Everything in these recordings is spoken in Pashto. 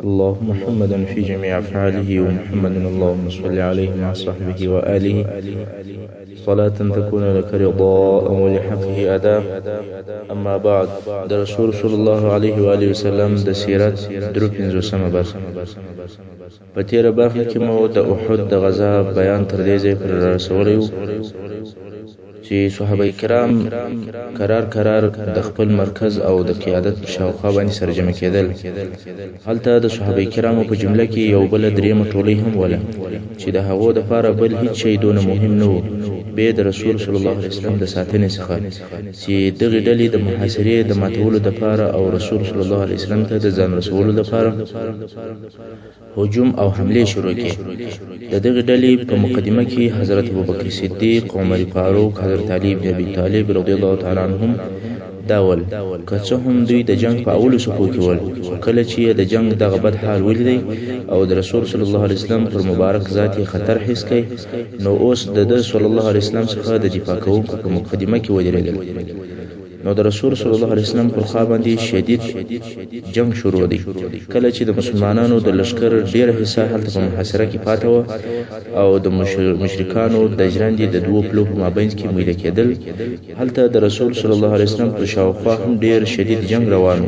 اللهم محمدا في جميع أفعاله ومحمد اللهم صل عليه مع صحبه وآله صلاة تكون لك رضاء ولحقه أداء. أما بعد، د رسول صلی الله علیه و آله وسلم د سیرت درو پنځوسمه برخه. په تېره برخه کې مو د احد د غزا بیان تر دې ځای پورې رارسولی و چې صحابه کرام کرار د خپل مرکز او د قیادت په شاوخوا باندې سرجمع کېدل. هلته د صحابه کرامو په جمله کې یو بله درېیمه ټولۍ هم وله چې د هغو دپاره بل هیڅ شی دونه مهم نه و بې د رسول صلی الله علیه وسلم د ساتنې څخه، چې دغې ډلې د محاصرې د ماتولو دپاره او رسول صلی الله علیه وسلم ته د ځان رسولو دپاره هجوم او حملې شروع کړې. د دغې ډلې په مقدمه کې حضرت ابوبکر صدیق، عمر فاروق، حضرت علی بن ابي طالب رضی الله تعالی عنهم داول. که څه هم دوی د جنگ په اولو صفو کې ول، خو کله چې د جنگ دغه بد حال ولیدی او د رسول صلی الله علیه وسلم پر مبارک ذات یې خطر حس کړي، نو اوس د ده صلی الله علیه وسلم څخه د دفاع کوونکو په مقدمه کې ودرېدل. نو د رسول صلی الله علیه وسلم پر خوا باندې شدید جنگ شروع دی. کله چې د مسلمانانو د لشکر ډیره حصه هلته په محاصره کې پاته وه او د مشرکانو د ژرندې د دوو پلو په مابینځ کې میده کېدل، هلته د رسول صلی الله علیه وسلم پر شاوخوا هم ډیر شدید جنگ روان و.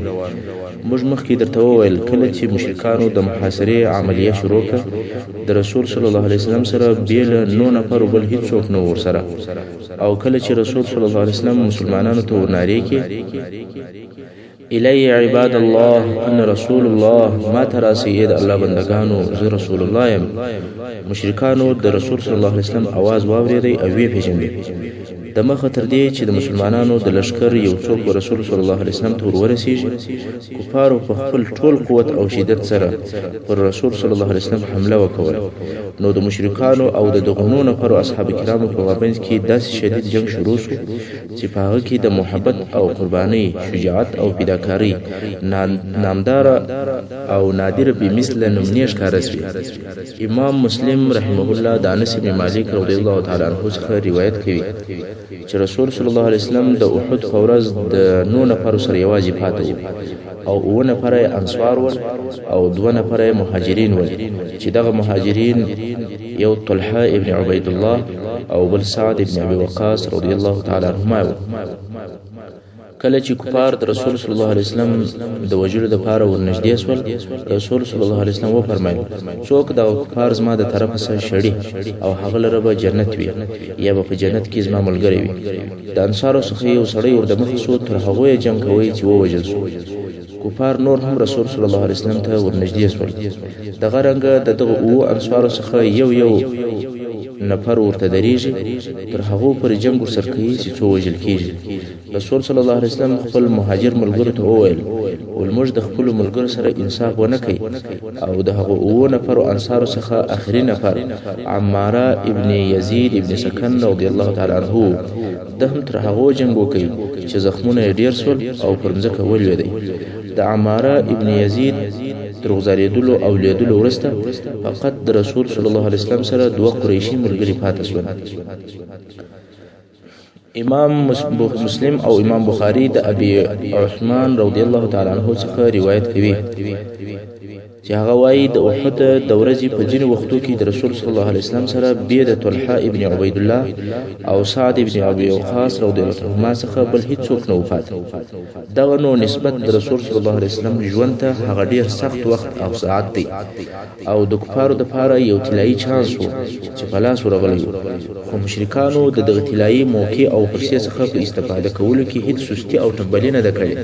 موږ مخکې درته وویل کله چې مشرکانو د محاصرې عملیه شروع کړه، د رسول صلی الله علیه وسلم سره بې له 9 نفرو بل هیڅوک نه و ورسره. او کله چې رسول صلی الله علیه وسلم مسلمانانو ته ورنارې کړي الی عباد الله ان رسول الله، ما تراسئ د الله بندگانو زه رسول الله یم، مشرکانو د رسول صلی الله علیه وسلم आवाज واورېدی او ویې پېژندی. د مخه تر دې چې د مسلمانانو د لشکر یو څوک رسول صلی الله علیه وسلم ته ورورسیږي، کفارو په خپل ټول قوت او شدت سره پر رسول صلی الله علیه وسلم حمله وکوله. نو د مشرکانو او د دغو 9 نفرو اصحاب کرامو په مابینځ کې داسې شدید جنگ شروع شو چې په هغه کې د محبت او قربانۍ، شجاعت او فداکارۍ نامداره او نادره بېمثله نمونې ښکاره سوې. امام مسلم رحمه الله د انس بن مالک رضی الله تعالی عنه څخه روایت کوي چې رسول صلی الله علیه وسلم د احد په ورځ د 9 نفرو سره یوازې پاته و او 9 نفره انصار ول او 2 نفره مهاجرین ول، چې دغه مهاجرین یو طلحه ابن عبید الله او بل سعد ابن ابي وقاص رضی الله تعالی عنهما و. کله چې کفار د رسول صلی الله علیه وسلم د وجلو دپاره ورنږدې سول، رسول صلی الله علیه وسلم وفرمایل څوک دغه کفار زما د طرفه څخه شړي او هغه لره به جنت وي یا به په جنت کې زما ملګری وي. د انصارو څخه یو سړی ور دمخه سو، تر هغو یې جنګ کوی چې ووژل سو. کفار نور هم رسول صلی الله علیه وسلم ته ورنږدې سول. دغه رنګه د دغه 7 انصارو څخه یو نفر ورته درېږي، تر هغو پر جنګ ورسره کوي چې څو وژل کېږي. رسول صلی الله علیه وسلم خپل مهاجر ملګرو ته وویل موږ د خپلو ملګرو سره انصاف ونه کوي. او د هغو 7 نفرو انصارو څخه آخري نفر عماره ابن یزید ابن سکن رضی الله تعالی عنه، ده هم تر هغو جنګ وکوي چې زخمونه یې ډېر سول او پر مځکه ولوېدی. د عماره ابن یزید تر غزارېدلو او لیدلو وروسته فقط د رسول صلی الله علیه وسلم سره 2 قریشي ملګري پاته سول. امام مسلم او امام بخاری د ابي عثمان رضی الله تعالی عنه څخه روایت کوي چې هغه وایي د احد د ورځې په ځینو وختو کې د رسول صلی الله علیه وسلم سره بې د طلحه ابن عبید الله او سعد ابن ابي وقاص رضی الله عنهما څخه بل هیڅوک نه وفات. دغه نو نسبت د رسول صلی الله علیه وسلم ژوند ته هغه ډیر سخت وخت او ساعت دی او د کفارو دپاره یو طلایي چانس و چې په لاس ورغلی و. خو مشرکانو د دغه طلایي موقع او فرصې څخه په استفاده کولو کې هیڅ سستي او ټنبلي نه ده کړې.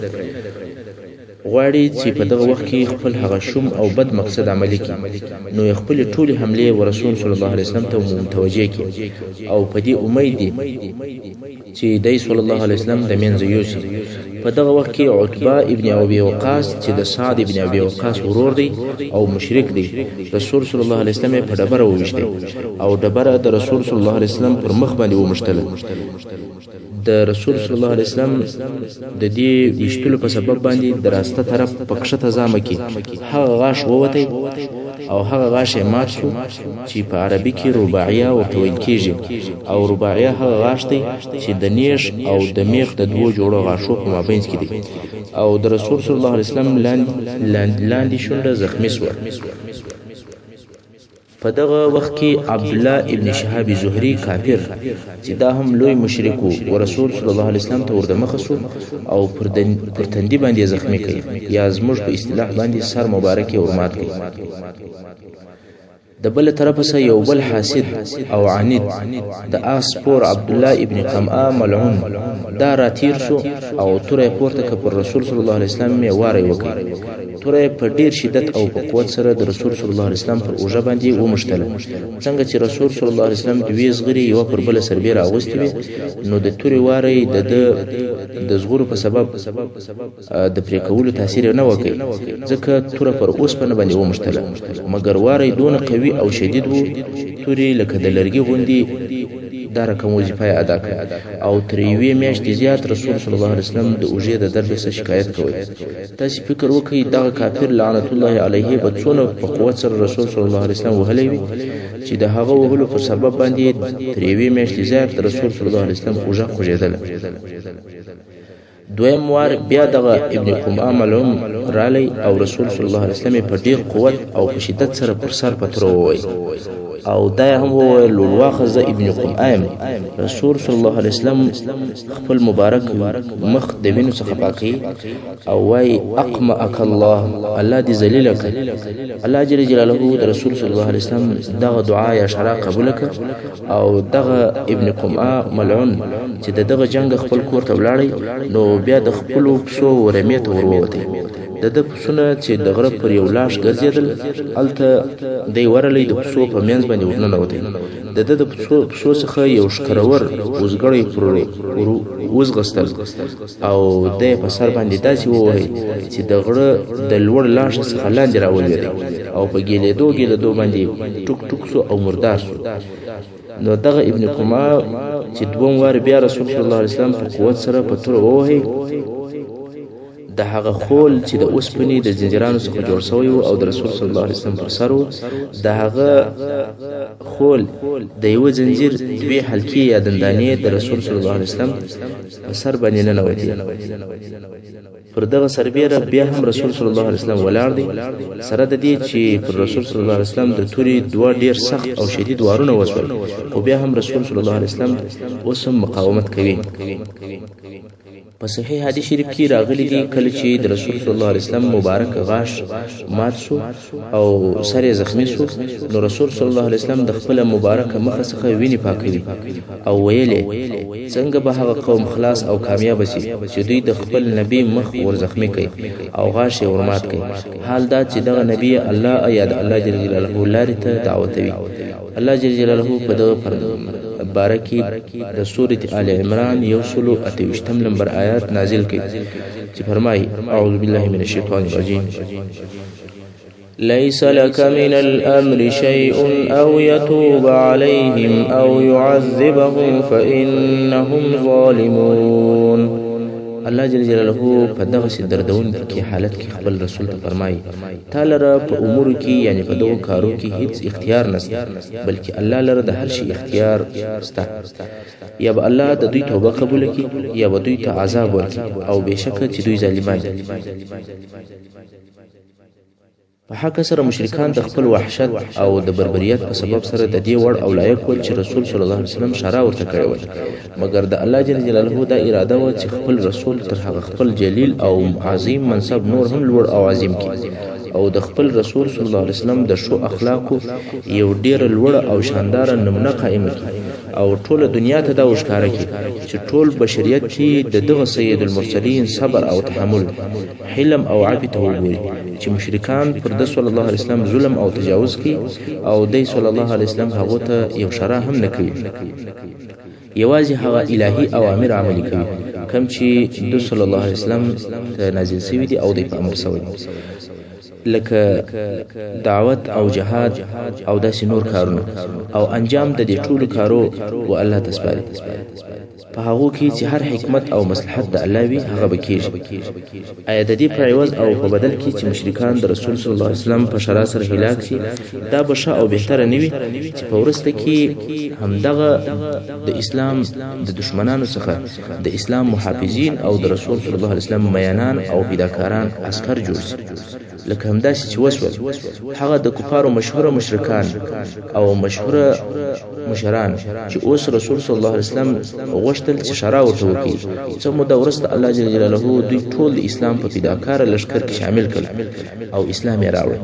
غواړي چې په دغه وخت کې خپل هغه شوم او بد مقصد عملي کړي، نو یې خپلې ټولې حملې ورسول صلی الله علیه وسلم ته متوجه کړي او په دې امید دي چې دی صلی الله علیه وسلم د منځه یوسي. په دغه وخت کې عتبه ابن ابي وقاص چې د سعد ابن ابي وقاص ورور دی او مشرک دی، رسول صلی الله علیه وسلم په ډبره وویشتی او ډبره د رسول صلی الله علیه وسلم پر مخ باندې ومشتله. د رسول صلی الله علیه وسلم د دې وشتلو په سبب باندې د راسته طرف پکښه تزامه کې هغه غاښ ووتی او هغه غاښ مات شو چې په عربي کې رباعیه ورته ویل کېږي او رباعیه هغه غاښ دی چې د نیش او د میخ د دوو جوړو غاښو په مابینځ کې دی او د رسول صلی الله علیه وسلم لاندې شونډه زخمی شوه. په دغه وخت کې عبد الله ابن شهاب زهري کافر چې دا هم لوی مشرک و رسول صلی الله علیه وسلم ته ورده مخ شو او پر تندي باندې زخمی کړي یا زموږ په اصطلاح باندې سر مبارک ورمات کړي. د بل طرفه سه یو بل حاسد او عنید د اسپور عبد الله ابن قمعه ملعون دا راتیر شو او تورې پورته ک پر رسول صلی الله علیه وسلم یې واره وکړ. تورې په ډیر شدت او په قوت سره د رسول صلی الله علیه وسلم پر اوجه باندې ومشتله. څنګه چې رسول صلی الله علیه وسلم د ویز غری یو پر بل سربیر اغوستي نو د تورې واره د زغور په سبب د پرې کولو تاثیر نه وکړي ځکه تورې پر اوس په باندې ومشتله مګر واره دون قوي او شدید وو. توري لکه د لرګي غوندي دا رقم وظیفه ادا کړ او تر یوې میاشتې زیات رسول صلی الله علیه وسلم د اوجې د درد څخه شکایت کوي. تاسو فکر وکړئ دا کافر لعنت الله علیه به څونه په قوت سره رسول صلی الله علیه وسلم وهلی وي چې د هغه وهلو په سبب باندې تر یوې میاشتې زیات رسول صلی الله علیه وسلم اوجه خوځېدل. دویم وار بیا دغه ابن قمعه ملعون رالی او رسول صلی الله علیه وسلم په ډیر قوت او په شدت سره پر سر پتر ووی او دا هم وویل واخذ ابن قمعه رسول صلی الله علیه وسلم خپل مبارک مخ د وینو څخه پاکي او وای اقمعک الله دې ذلیل کړ. الله جل جلاله د رسول صلی الله علیه وسلم دغه دعا یا شرع قبول کړ او دغه ابن قمعه ملعون چې دغه جنگ خپل کور ته ولاړی نو بیا د خپل پسو ورمې ته وروته. د پسونه چې د غره پر یو لاش ګرځیدل الته دی ورلې د پسو په منځ باندې ورننه وته. د پسو څخه یو شکرور وزګړی پروري وزغستل او د په سر باندې داسې ووهي چې د غره د لوړ لاش څخه لاندې راولوي او په ګیلېدو باندې ټوک ټوک سو او مردار سو. نو دغه ابن قمعه چې دوم وار بیا رسول صلی الله علیه وسلم په قوت سره په تور ووهي د هغه خول چې د اوسپنې د زنجیرانو څخه جوړ شوی او د رسول صلی الله علیه وسلم پر سر د هغه خول د یو زنجیر دوی حلقې یا دندانې د رسول صلی الله علیه وسلم په سر باندې نه نوتی. پر دغه سربیره بیا هم رسول صلی الله علیه وسلم ولاړ دی سره د دې چې پر رسول صلی الله علیه وسلم د توري دوه ډیر سخت او شدید وارونه وسول او بیا هم رسول صلی الله علیه وسلم اوسم مقاومت کوي. په صحیح حدیث شریف کې راغلی دی کله چې د رسول صلی الله علیه وسلم مبارک غاښ مات شو او سر یې زخمی شو نو رسول صلی الله علیه وسلم د خپل مبارک مخ څخه ویني پاکوي او ویلې څنګه به هغه قوم خلاص او کامیاب شي چې دوی د خپل نبی مخ ور زخمی کوي او غاښ یې ورمات کوي. حال دا چې دغه نبی الله یا د الله جل جلاله لارې ته دعوتوي. الله جل جلاله په دغه بارکی د سورة آل عمران 128 نمبر آیات نازل کی چې فرمایي اعوذ بالله من الشیطان الرجیم ليس لك من الأمر شيء أو يتوب عليهم أو يعذبهم فإنهم ظالمون. الله جل جلاله په دغه دردون کې حالت کې خپل رسول ته فرمایي تا لره په امور کې یعنی په دغه کارو کې هیڅ اختیار نشته بلکې الله لره د هر شي اختیار شته. یا به الله د دوی توبه قبول کړي یا به دوی ته عذاب ورکړي او بهشکه چې دوی ظالمان دي. په حق سره مشرکان د خپل وحشت او د بربریت په سبب سره د دې وړ او لایق ول چې رسول صلی الله علیه وسلم شرع ورته کړی و مګر د الله جل جلاله دا اراده و چې خپل رسول تر هغه خپل جلیل او عظیم منصب نور هم لوړ او عظیم کړي او د خپل رسول صلی الله علیه وسلم د شو اخلاقو یو ډیر لوړ او شاندار نمونه قائم کړي او ټول دنیا ته دا وښکاره کړي چې ټول بشریت کې دغه سید المرسلین صبر او تحمل حلم او عفو ته وګوري چې مشرکان پر د صلی الله علیه وسلم ظلم او تجاوز کوي او د صلی الله علیه وسلم هغه ته یو شرع هم نه کوي یوازې هغه الهي اوامر عملي کوي کم چې د صلی الله علیه وسلم ته نازل شوی دی او د په امر شوی لکه دعوت او جهاد او داسې نور کارونه او انجام د دې ټولو کارو و الله تسباري په هغه کې چې هر حکمت او مصلحت د الله وي هغه بکیږي آیا د دې په عوض او په بدل کې چې مشرکان د رسول صلی الله علیه وسلم په شرع سره هلاک شي دا بشه او بهتره نه وي چې په ورسته کې همدغه د اسلام د دشمنانو څخه د اسلام محافظین او د رسول صلی الله علیه وسلم میانان او فداکاران عسكر جوړ شي لکه همداسې چې وسول هغه د کفارو مشهوره مشرکان او مشهوره مشران چې اوس رسول صلی الله علیه وسلم غوښتل چې شرع ورته وکړي څه موده وروسته الله جل جلاله دوی ټول د اسلام په فداکار لشکر کې شامل کړل او اسلام یې راوړ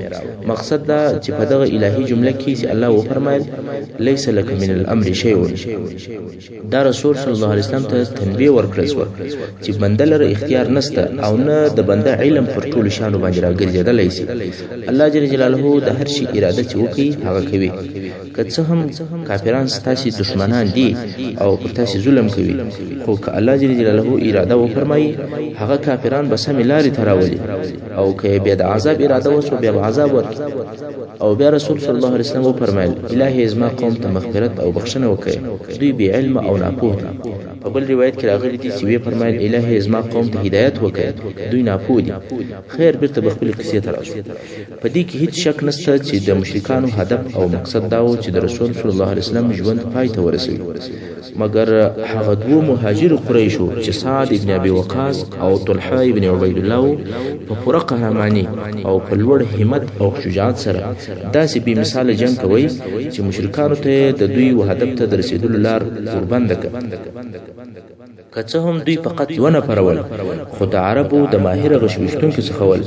مقصد دا چې په دغه الهي جمله کې چې الله وفرمایل ليس لك من الامر شيء دا رسول صلی الله علیه وسلم ته تنبیه ورکړل شو چې بنده لره اختیار نشته او نه د بنده علم پر ټول شانو باندې راګرځي الله جل جلاله د هر شي اراده چې وکړي هغه کوي که څه هم کافران ستاسو دشمنان دي او پر تاسو ظلم کوي خو که الله جل جلاله اراده وفرمایي هغه کافران به سم لارې تراولي او که بیا د عذاب اراده وسو بیا عذاب ورکړي او بیا رسول صلی الله علیه وسلم وفرمایل الهي ازما قوم ته مغفرت او بخښنه وکړي دوی به علم او ناپوه دي په بل روایت کې راغلي دي چې وی فرمایل الهي ازما قوم ته هدایت وکړي دوی ناپوه دي خیر بیرته بخپل کیسې ته راشو په دې کې هیڅ شک نشته چې د مشرکانو هدف او مقصد دا و چې د رسول صلی الله علیه وسلم ژوند پای ته ورسوي مګر هغه دوه مهاجر قریشو چې سعد ابن ابي وقاص او طلحه ابن عبید الله په پوره قهرمانی او په لوړ همت او شجاعت سره داسې به مثال جنگ کوي چې مشرکانو ته د دوی هدف ته د رسیدلو لار قربان کړي که څه هم دوی فقط یو نفر ول خو د عربو د ماهر غشوشتونکو څخه ول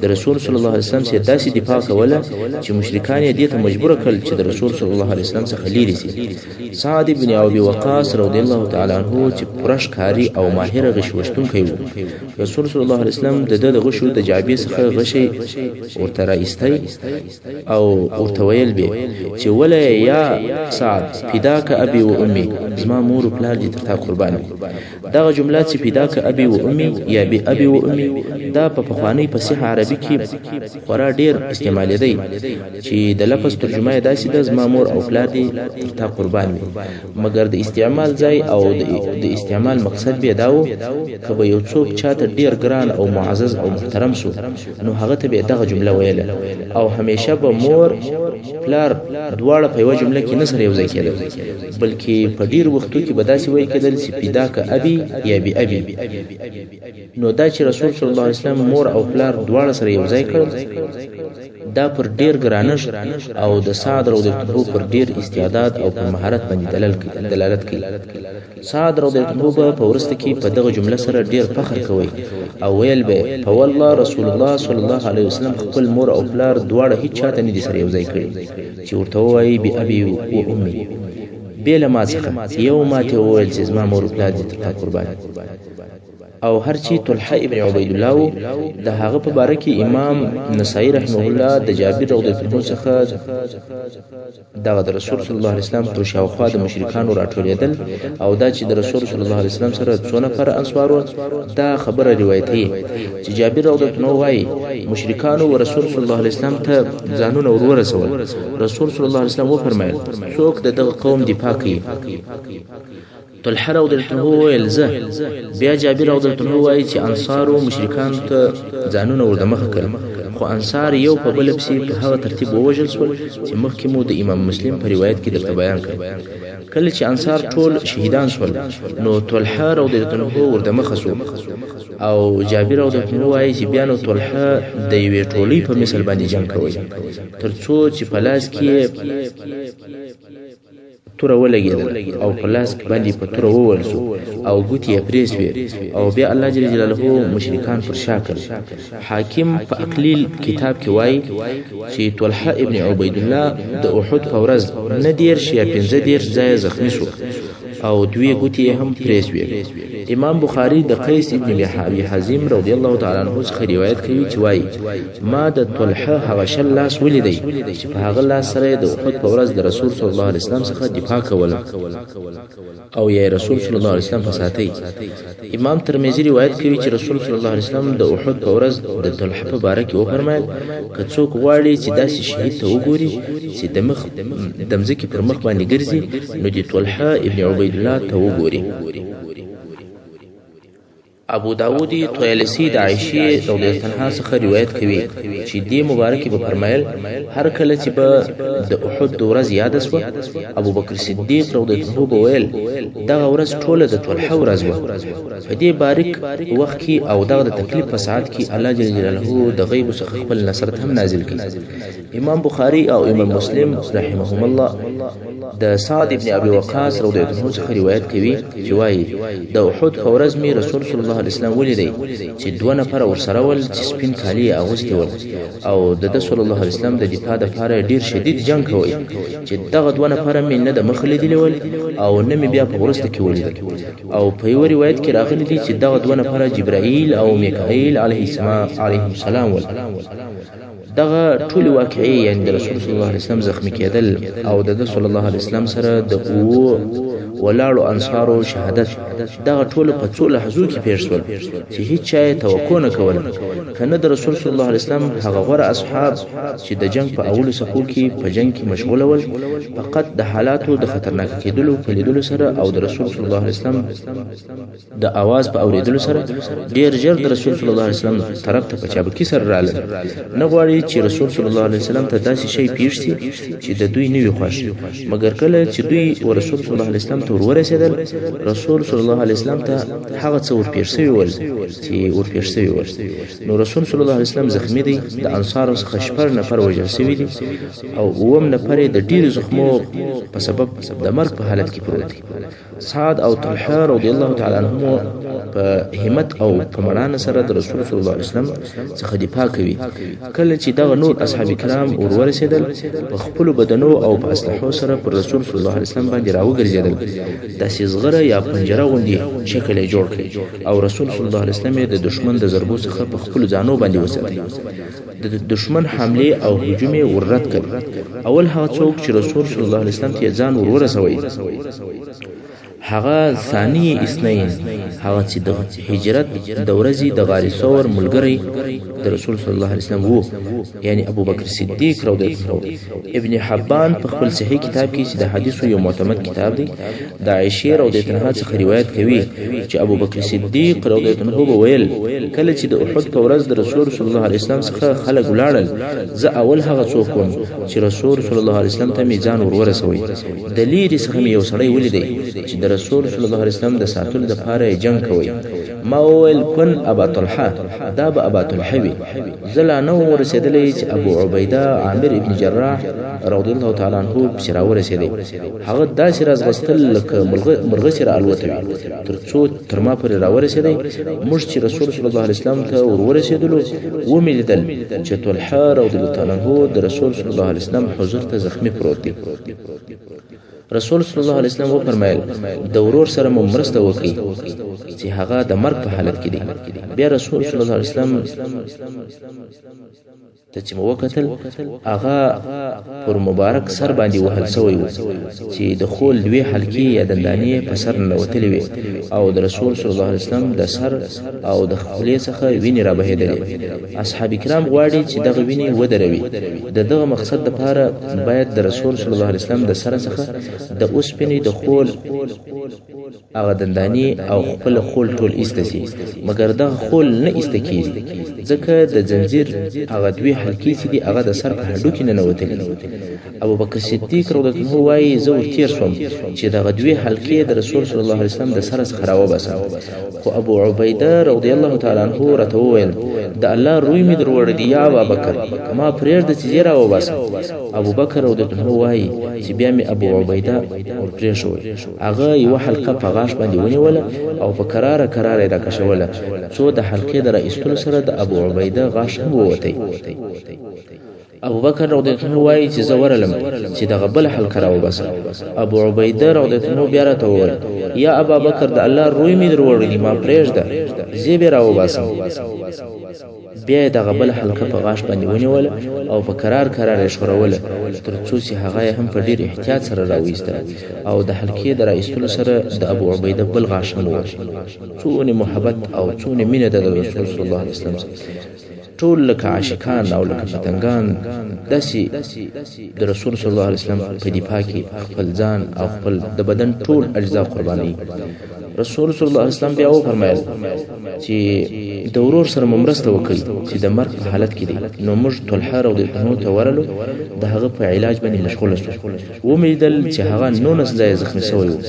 د رسول صلی الله علیه وسلم سره داسې دفاع کوله چې مشرکان یې دې ته مجبور کړل چې د رسول صلی الله علیه وسلم څخه لیري شي سعد ابن ابي وقاص رضی الله تعالی عنه چې پرش کاری او ماهر غشوشتونکو و رسول صلی الله علیه وسلم د غشو د جعبې څخه غشي ورته راایستای او ورته ویل به چې ولا یا سعد فداک ابي و امي زما مور او پلار دې ته قربان دغه جمله چې فداک ابي و امي یا بي ابي و امي دا په پخوانی فصیح عربي کې خورا ډیر استعمال دی چې د لفظ ترجمه یې داسې د زما مور او پلار دې ته قربان وي مګر د استعمال ځای او د استعمال مقصد به داو کبه یو څوک چاته ډیر ګران او معزز او محترم سو نو هغه ته به دغه جمله ویله او همیشه به مور پلار دواړه په یو جمله کې نه سره یو ځای کېدل بلکې په ډیر وختو کې به داسې وایي کېدل چې فداک ابي یا بي ابي نو دا چې رسول صلی الله علیه وسلم مور او پلار دواړه سره یو ځای کړل دا پر ډیر ګرانش او د سعد رضی الله پر ډیر استعداد او پر مهارت باندې دلالت کوي سعد رضی الله په ورسته کې په دغه جمله سره ډیر فخر کوي او ویل به په والله رسول الله صلی الله علیه وسلم خپل مور او پلار دواړه هیڅ چاته نه دي سره یو ځای کړی چې ورته وایي بي ابي و امي بیل ما څخه یو ماته وویل چې زما مور پلار دې ته قربان او هر چی طلحه ابن عبید الله د هغه په باره کې امام نسائی رحمه الله د جابر رضی الله عنه څخه د رسول صلی الله علیه وسلم پر شاوخوا د مشرکانو راټولېدل او دا چې د رسول صلی الله علیه وسلم سره څونه پر انصارو دا خبره روایتي چې جابر رضی الله عنه وايي مشرکانو او رسول صلی الله علیه وسلم ته ځانونه ورسول رسول صلی الله علیه وسلم وفرمایل څوک دغه قوم دفاع کوي طلحه رضی الله عنه ویل زه بیا جابر رضی الله عنه وایي چې انصار او مشرکان ته ځانونه ورمخ کړل خو انصار یو په بل پسې په هغه ترتیب ووجل شول چې مخکې مو د امام مسلم په روایت کې درته بیان کړ کله چې انصار ټول شهیدان شول نو طلحه رضی الله عنه ورمخ شو او جابر رضی الله عنه وایي چې بیا نو طلحه د یوې ټولۍ په مثال باندې جنگ کوي ترڅو چې پلاس کې تور ولګیدل او پلاس باندې په تور وولسو او ګوتې پریس وی او بیا الله جل جلاله مشرکان پر شاکر حاکم په اقلیل کتاب کې وایي چې طلحه ابن عبید الله د احد په ورځ نه دیر شي 15 ځای زخمی شو او دوی ګوتې هم پریس وی امام بخاری د قیس ابن ابي حازم رضی الله تعالی عنہ څخه روایت کوي چې وایي ما د طلحه هغه شل لاس ولیدي چې په هغه لاس سره د احد په ورځ د رسول صلی الله علیه وسلم څخه دفاع کوله او یا رسول صلی الله علیه وسلم فساتي. امام ترمذی روایت کوي چې رسول صلی الله علیه وسلم د احد په ورځ د طلحه په باره کې وفرمایل که څوک غواړي چې داسې شهید ته وګوري چې د مځکې پر مخ باندې ګرځي نو د طلحه ابن عبید الله ته وګوري. ابو داود طیالسی د عائشه رضی الله عنها څخه روایت کوي چې دې مبارکي په فرمایل هر کله چې به د احد ورځ یاد شوه ابو بکر صدیق رضی الله عنه وویل دغه ورځ ټوله د طلحه ورځ وه. په دې بارک وخت کې او دغه د تکلیف په ساعت کې الله جل جلاله د غیب څخه خپل نصرت هم نازل کړي. امام بخاری او امام مسلم رحمهم الله د سعد ابن ابي وقاص رضی الله عنه څخه روایت کوي چې وایي د احد په ورځ می رسول صلی الله علیه وسلم ولیدي چې دوه نفر ورسره ول چې سپین کالي اغوستي ول او د صلی الله علیه وسلم د دفاع لپاره ډیر شدید جنگ کوي چې دغه دوه نفر مې نه د مخ لیدلی ول او نه مې بیا په ورسته کې ولیدل. او په یو روایت کې راغلی دی چې دغه دوه نفر جبرائیل او میکائیل علیهم السلام ول. دغه ټول واقعي یعنی د رسول صلی الله علیه وسلم زخمی کېدل او د صلی الله علیه وسلم سره د ولاړو انصارو شهادت دغه ټول په څو لحظو کې پیښ شول چې هیڅ چا توقع نه کوله. کنه د رسول صلی الله علیه وسلم هغه غوره اصحاب چې د جنگ په اولو صفو کې په جنگ کې مشغوله ول فقط د حالاتو د خطرناک کېدلو په لیدلو سره او د رسول صلی الله علیه وسلم د आवाज په اوریدلو سره ډیر ژر د رسول صلی الله علیه وسلم طرف ته په چابکي سره رااله. نه غواړي چې رسول صلی الله علیه وسلم ته داسې شی پیښ شي چې د دوی نه وي خوښ مګر کله چې دوی رسول صلی الله علیه وسلم ته ورسېدل رسول صلی الله علیه وسلم ته هغه څه ورپېښ شوي ول چې ورپېښ شوي ول. نو رسول صلی الله علیه وسلم زخمی دی د انصارو څخه 8 نفر وژل شوي دي او 9 نفر د ډیرو زخمو په سبب د مرګ په حالت کې پروت دي. سعد او طلحه رضی الله تعالی عنهم په همت او په مړانه سره د رسول صلی الله علیه وسلم څخه دفاع کوي. کله چې دغه نور اصحاب کرام ورسېدل په خپل بدنو او په اسلحو سره پر رسول صلی الله علیه وسلم باندې راوګرځېدل داسې زغره یا پنجره غوندي شکل یې جوړ کړ او رسول صلی الله علیه وسلم د دشمن د ضربو څخه په خپل ځانو باندې وساتي. د دشمن حمله او هجوم یې وررد کړ. اول هغه څوک چې رسول صلی الله علیه وسلم ته ځان ورسوي هغه ثانی اسنین هغه چې د هجرت د ورځې د غار ثور ملګری د رسول صلی الله علیه وسلم وو یعنی ابو بکر صدیق رضی الله عنه. ابن حبان په خپل صحیح کتاب کې چې د حدیثو یو معتمد کتاب دی د عائشه رضی الله عنها څخه روایت کوي چې ابو بکر صدیق رضی الله عنه وویل کله چې د احد په ورځ د رسول صلی الله علیه وسلم څخه خلک ولاړل زه اول هغه څوک وم چې رسول صلی الله علیه وسلم ته میزان ورسوي. د لیرې څخه یو سړی ولیدي چې د رسول صلی الله علیه وسلم د ساتلو لپاره جنگ کوي. ما وویل کن ابا طلحه دا به ابا طلحه وي. زلا نو ورسېدلې چې ابو عبیده عامر ابن جراح رضی الله تعالی عنہ چې راورسېدی هغه داسې راځغستل لکه مرغه سره الوتوي ترڅو تر ما پورې راورسېدی. موږ چې رسول صلی الله علیه وسلم ته ورسېدلو وملیدل چې طلحه رضی الله تعالی عنہ د رسول صلی الله علیه وسلم حضور ته زخمی پروت دی. رسول صلی الله علیه وسلم وفرمایل د ورور سره مو مرسته وکړي چې هغه د مرګ په حالت کې دی. بیا رسول صلی الله علیه وسلم ته چې مو وکتل هغه پر مبارک سر باندې وهل شوی و چې د خول دوی حلقې یا دندانې په سر ننوتلې وې او د رسول صلی الله علیه وسلم د سر او د خولې څخه وینې را بهېدلې. اصحاب کرام غواړي چې دغه وینې ودروي. دغه مقصد لپاره باید د رسول صلی الله علیه وسلم د سر څخه د اوسپنې د خول هغه دندانې او خپل خول ټول ایستسي مګر دغه خول نه ایسته کیږي ځکه د زنجیر هغه دوی حلقې چې دي هغه د سر په هډو کې ننوتلې. ابو بکر صدیق رضی الله عنه وایي زه ورتېر شوم چې دغه دوی حلقې د رسول صلی الله علیه وسلم د سر څخه راوباسم خو ابو عبیده رضی الله تعالی عنه راته وویل د الله روی مې دروړ دی یا ابو بکر ما پرېږده چې زه راوباسم. ابو بکر رضی الله عنه وایي چې بیا مې ابو عبیده ورپرېښود هغه یو حلقه په غاښ باندې ونیوله او په کراره کراره را کشوله څو د حلقې د راایستلو سره د ابو عبیده غاښ هم ووتی. ابو بکر رضی الله عنه وایي چې زه ورلم چې دغه بل حلقه راوباسم. ابو عبیده رضی الله عنه بیا راته وویل یا ابا بکر د الله روی مې دروړلی ما پرېږده زه به راوباسم. بیا دغه بل حلقه په غاښ باندې ونیوله او په کرار کرار یې ښوروله تر څو چې هغه هم په ډیر احتیاط سره راوایسته او د حلقې د راایستلو سره د ابو عبیده بل غاښ هم ووت. څونه محبت او څونه مینه د رسول صلی الله علیه وسلم ټول لکه عاشقان او لکه پتنګان داسې د رسول صلی الله علیه وسلم په دفاع کې خپل ځان او خپل د بدن ټول اجزا قرباني. رسول صلی الله علیه وسلم بیا وفرمایل چې د ورور سره مرسته وکړي چې د مرګ په حالت کې دی. نو موږ طلحه رضی الله عنه ته ورلو د هغه په علاج باندې مشغول شو. ومیدل چې هغه 19 ځای زخمی شوی و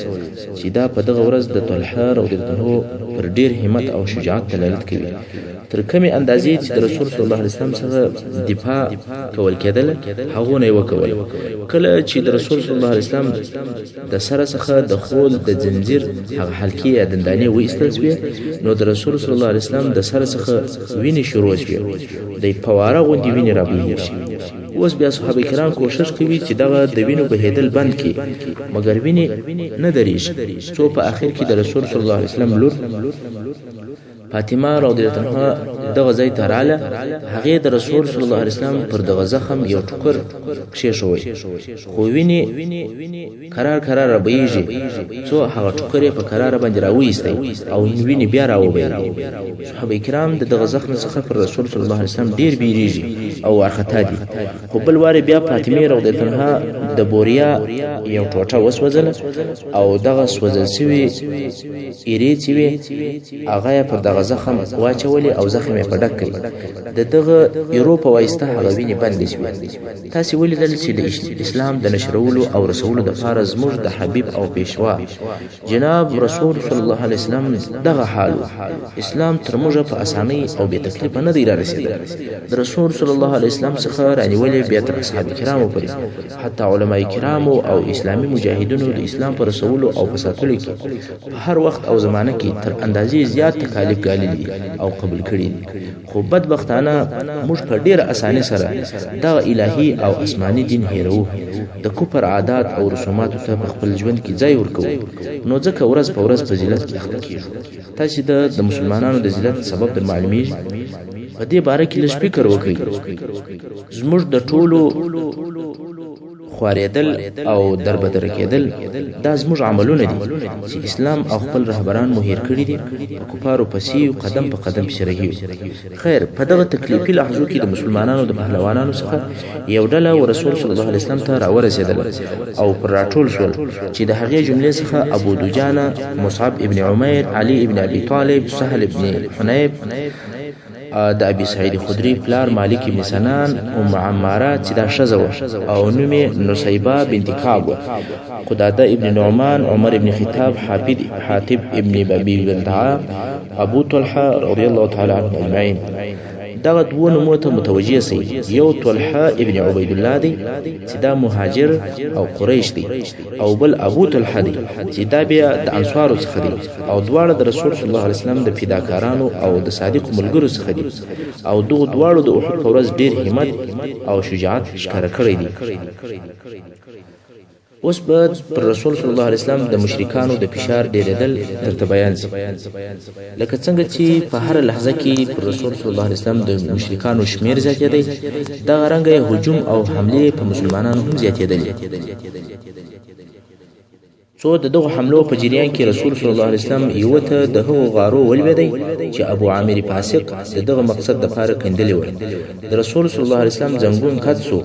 چې دا په دغه ورځ د طلحه رضی الله عنه پر ډیر همت او شجاعت دلالت کوي. تر کومې اندازې چې د رسول صلی الله علیه وسلم څخه دفاع کول کېدل هغه نه وکول. کله چې د رسول صلی الله علیه وسلم د سره څخه د خول د زنجیر هغه حلقې یا دندانې وایستل شوې نو د رسول صلی الله علیه وسلم د سره څخه وینې شروع شوې د فواره غوندې وینې رابهېږي. اوس بیا صحابه کرام کوشش کوي چې دغه د وینو بهېدل بند کړي مګر وینې نه درېږي څو په اخر کې د رسول صلی الله علیه وسلم لور فاطمه رضی الله عنها دغه ځای ته رااله. هغې د رسول صلی الله علیه وسلم پر دغه زخم یو ټوکر کښېښوی خو وینې کرار کرار رابهېږي څو هغه ټوکر یې په کراره باندې راوایستی او وینې بیا راوبهېږي. صحابه کرام د دغه زخم څخه پر رسول صلی الله علیه وسلم ډېر بیریږي او وارخطا دي. خو بل وارې بیا فاطمه رضی الله عنها د بوریا یو ټوټه وسوځله او دغه سوځل شوي ایرې چې وې هغه یې پر دغه زخم واچولې او زخم یې په ډک کړي. د دغه ایرو په واسطه هغه وینې بندې شوې. تاسې ولیدل چې د اسلام د نشرولو او رسولو دپاره زموږ د حبیب او پیشوا جناب رسول صلی الله علیه وسلم دغه حال اسلام تر موږ په اسانۍ او بې تکلیفه نه دی رارسېدلی. د رسول صلی الله علیه وسلم څخه رانیولې بیا تر اصحاب کرامو پورې حتی علماء کرامو او اسلامي مجاهدینو د اسلام په رسولو او په ساتلو کې په هر وخت او زمانه کې تر اندازې زیات تکالیف ګاللي او قبول کړي دي. خو بدبختانه موږ په ډیره اسانۍ سره دغه الهي او آسماني دین هیرو د کفر عادات او رسوماتو ته په خپل ژوند کې ځای ورکوو نو ځکه ورځ په ورځ په ذلت کې اخته کیږو. تاسې د مسلمانانو د ذلت سبب در معلومیږي. په دې باره کې لږ فکر وکړئ. زموږ د ټولو خواریدل او دربدر کېدل دا زموږ عملونه دي چې اسلام او خپل رهبران مو هیر کړي دي. په کفارو پسې قدم په قدم پسې رهي. خیر په دغه تکلیفي لحظو کې د مسلمانانو د پهلوانانو څخه یو ډله رسول صلی الله علیه وسلم ته راورسېدل او پر راټول شول چې د هغې جملې څخه ابو دجانه، مصعب ابن عمیر، علي ابن ابي طالب، سهل ابن حنیف، د ابي سعید خدری پلار مالک ابن سنان، ام عماره چې دا ښځه وه او نوم یې نصیبه بنت کعب وه، قداده ابن نعمان، عمر ابن خطاب، حاتب ابن ابي بلتعه، ابو طلحه رضی الله تعالی عنه اجمعین. دغه دوه نومو ته متوجه سئ. یو طلحه ابن عبید الله دی چې دا مهاجر او قریش دی او بل ابو طلحه دی چې دا بیا د انصارو څخه دی او دواړه د رسول صلی الله علیه وسلم د فداکارانو او د صادق ملګرو څخه دي او دغه دواړو د احد په ورځ ډیر همت او شجاعت ښکاره کړی دی. اوس به پر رسول صلی الله علیه وسلم د مشرکانو د فشار ډیرېدل درته بیان شي. لکه څنګه چې په هر لحظه کې پر رسول صلی الله علیه وسلم د مشرکانو شمیر زیاتېدی، دغه رنګه هجوم او حملې په مسلمانانو هم زیاتېدلې. څو د دغه حملو په جریان کې رسول صلی الله علیه وسلم یو ته د هغو غارو ولوېدی چې ابو عامر فاسق د دغه مقصد دپاره کندلې وه. د رسول صلی الله علیه وسلم زنګون کت سو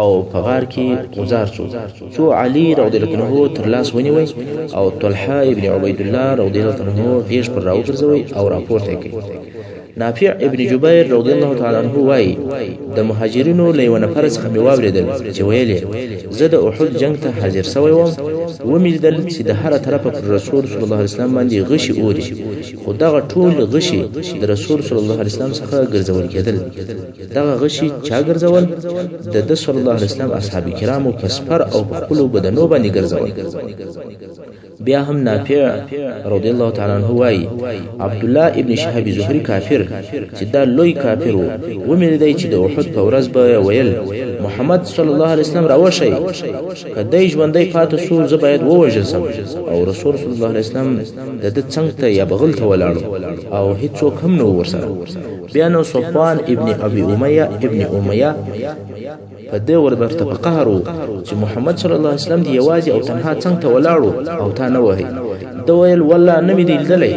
او په غار کې غوځار سو. څو علي رضی الله عنه تر لاس ونیوی او طلحه ابن عبید الله رضی الله عنه غیږ پر راوګرځوی او راپورته کړي. نافع ابن جبیر رضی الله تعالی عنہ وای د مهاجرینو له یو نفر څخه مې واوریدل چې ویلې زه د احد جنگ ته حاضر شوی وم ومېدل چې د هر طرفه پر رسول صلی الله علیه وسلم باندې غشي اوري خو دغه ټول غشي د رسول صلی الله علیه وسلم څخه ګرځول کېدل دغه غشي چا ګرځول د صلی الله علیه وسلم اصحاب کرامو په سپر او په خپل بدنو باندې ګرځول بیا هم نافع رضی الله تعالی عنہ وای عبد الله ابن شهاب زهری کافر چې دا لوی کافر و مې دی چې د احد په ورځ به ویل محمد صلی الله علیه وسلم راوشي کدی ژوندۍ پاتې سو زه باید ووژل سم او رسول صلی الله علیه وسلم د څنګ ته یا بغل ته ولاړ او هیڅوک هم نو ورسره بیا نو صفوان ابن ابي اميه په دې ورته په قهر چې محمد صلی الله علیه وسلم دی یوازې او تنها څنګه ته ولاړو او تا نه وهي دویل والله نمی دی لیدلې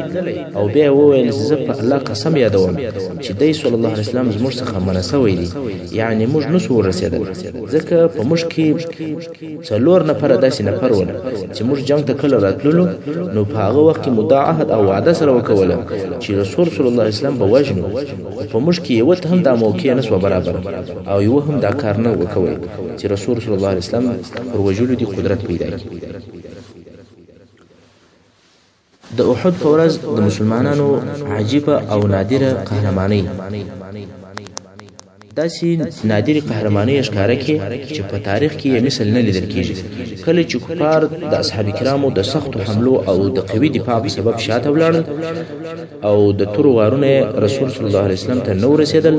او بیا وویل زه په الله قسم یادوم چې دی صلی الله علیه وسلم زموږ څخه منسوي دي یعنی موږ نو سو رسیدل ځکه په موږ کې څلور نفر داسې نفر ول چې موږ جنگ ته کله راتللو نو په هغه وخت کې مداعهد او وعده سره وکوله چې رسول صلی الله علیه وسلم به وژنو په موږ کې یو ته هم د موقع نه سو برابر او یو هم دا کار نه وکوي چې رسول صلی الله علیه وسلم پر وجلو دی قدرت پیدا کړي د احد په ورځ د مسلمانانو عجیبه او نادره قهرماني داسې نادر قهرماني ښکارا کې چې په تاریخ کې یې مثل نه لیدل کېږي کله چې کفار د اصحاب کرامو د سختو حملو او د قوي دفاع په سبب شاته ولاړل او د تورو وارونه رسول صلی الله علیه وسلم ته نو رسیدل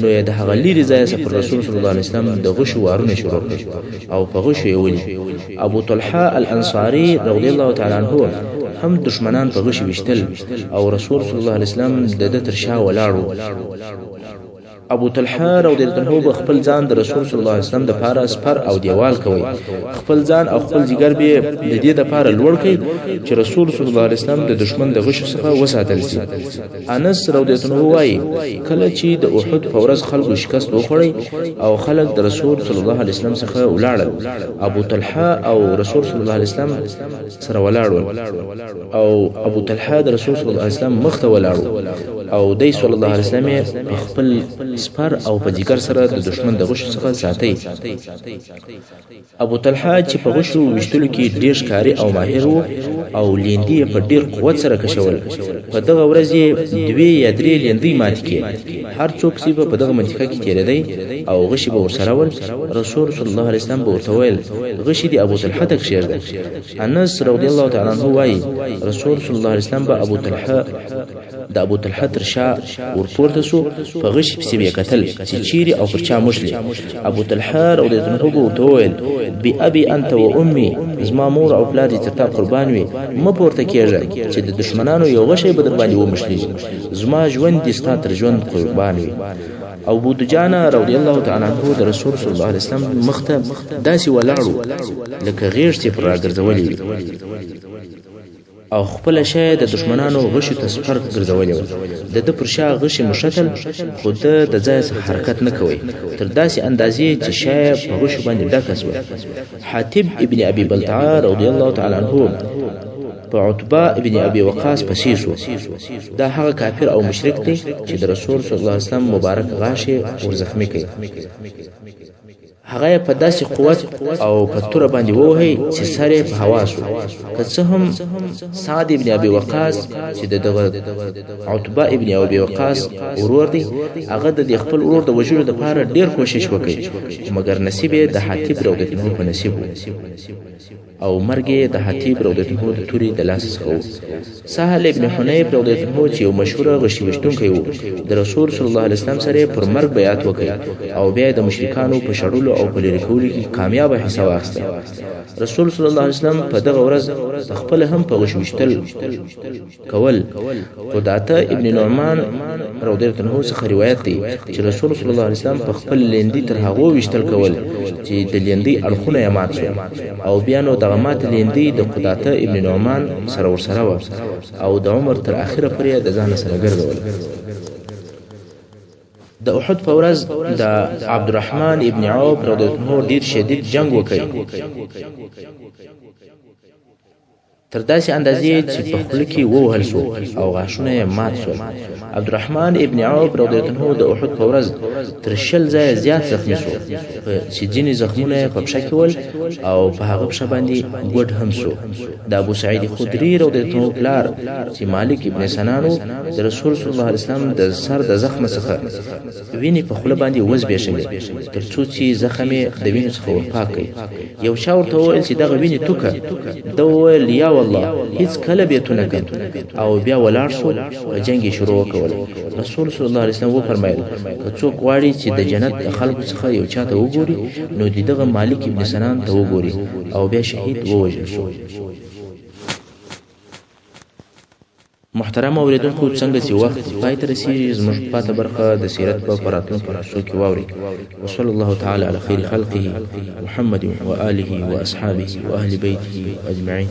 نو د هغه لري ځای سره رسول صلی الله علیه وسلم د غشو وارونه شروع او په غشو یې ولي ابو طلحه الانصاري رضی الله تعالی عنه هم دشمنان په غشي وشتل او رسول صلی الله علیه وسلم د تر شا ولاړو ابو طلحه رضی الله عنه خپل ځان د رسول صلی الله علیه وسلم د پاره سپر او دیوال کوي خپل ځان او خپل جګر به د دې د پاره لوړ کوي چې رسول صلی الله علیه وسلم د دشمن د غش څخه وساتل شي انس رضی الله عنه وايي کله چې د احد په ورځ خلکو شکست وخوړی او خلک د رسول صلی الله علیه وسلم څخه ولاړل ابو طلحه او رسول صلی الله علیه وسلم سره ولاړل او ابو طلحه د رسول صلی الله علیه وسلم مخ ته ولاړو او د صلی الله علیه وسلم خپل سپر او په جګر سره د دشمن د غش څخه ساتي ابو طلحه چې په غشو وشتلو کې ډیر ښکاری او ماهر وو او لیندې په ډیر قوت سره کشول په دغه ورځ دوی یا درې لیندې مات کې هر څوک چې په دغه منطقه کې تیرېدی او غشي به ورسره ول رسول صلی الله علیه وسلم به ورته ویل غشي دی ابو طلحه ته کښېږده انس رضی الله تعالی عنه وايي رسول صلی الله علیه وسلم به ابو طلحه تر شا ورپورته سو په غشي پسې به قتل چې چیرې او پر چا مشلي ابو طلحه رضی الله عنه ورته ویل بی ابي انت و امي زما مور او پلار دې تر تا قربان وي م پورته کېږه چې د دشمنانو یو غشي به در باندې ومشلي زما ژوند دې ستا تر ژوند قربان وي او ابو دجانه رضی الله تعالی عنہ د رسول صلی الله علیه وسلم مخته داسې ولاړو لکه غیر چې پر راګرځولې او خپل شای د دشمنانو غشي ته سپر ګرځولې د پر شا غشي مشتل خود د ځای حرکت نه کوي تر داسې اندازې چې شای په غشو باندې ډکس و حاتب ابن ابي بلتعه رضی الله تعالی عنہ په عتبه ابن ابي وقاص پسیسو دا هغه کافر او مشرک دی چې د رسول صلی الله علیه وسلم مبارک غاښه ورزخمی کوي هغه په داسې قوت او په تور باندې ووهي چې سره په هوا شو که څه هم سعد ابن ابي وقاص چې دغه عتبه ابن ابي وقاص ورور دی هغه د خپل ورور د وجود لپاره ډیر کوشش وکړي مګر نصیب د حاتب رضی الله عنه په نصیب او مرګ د حاتب رضی الله عنه د توري د لاس څخه سهل ابن حنيف رضی الله عنه چې یو مشهور غشي وشتونکی و د رسول صلی الله علیه وسلم سره پر مرګ بیعت وکړ او بیا د مشرکانو په شړلو او په لری کولو کې کامیاب حصہ واخیسته رسول صلی الله علیه وسلم په دغه ورځ خپل هم په غشي وشتل کول قداته ابن نعمان رضی الله عنه څخه روایت دی چې رسول صلی الله علیه وسلم په خپل لیندې تر هغه وشتل کول چې د لیندې اړخونه یې مات شو او بیا نو دغه مات لیندې د قداته ابن نعمان سره ورسره و او د عمر تر اخره پورې د ځان سره ګرځول د احد په ورځ د عبدالرحمن ابن عوف رضی الله عنه ډیر شدید جنگ وکړ تر داسې اندازې چې په خوله کې ووهل شو او غاښونه یې مات شول. عبدالرحمن ابن عوف رضی الله عنه د احد په ورځ تر 60 ځایه زیات زخمي شو چې ځینې زخمونه یې په پښه کې ول او په هغه پښه باندې ګوډ هم شو. د ابو سعید خدری رضی الله عنه پلار چې مالک ابن سنان د رسول صلی الله علیه وسلم د سر د زخم څخه ویني په خوله باندې وزبېښلې ترڅو چې زخم د وینې څخه ورپاک کړي. یو چا ورته وویل چې دغه وینې توکه. ده وویل یا والله هیڅ کله بیتو نه کړ او بیا ولاړ شو او جنګ یې شروع وکړ. رسول صلی الله علیه وسلم وفرمایل که څوک غواړي چې د جنت د خلکو څخه یو چا ته وګوري نو دغه مالک ابن سنان ته وګوري او بیا شهید ووژل شو. محترم اوریدونکو څنګه چې وخت پای ته رسیږي زموږ پاته برخه د سیرت په راتلونکو حصو کې واورئ. وصلی الله تعالی علی خیر خلقه محمد و آله و اصحابه و اهل بیته اجمعین.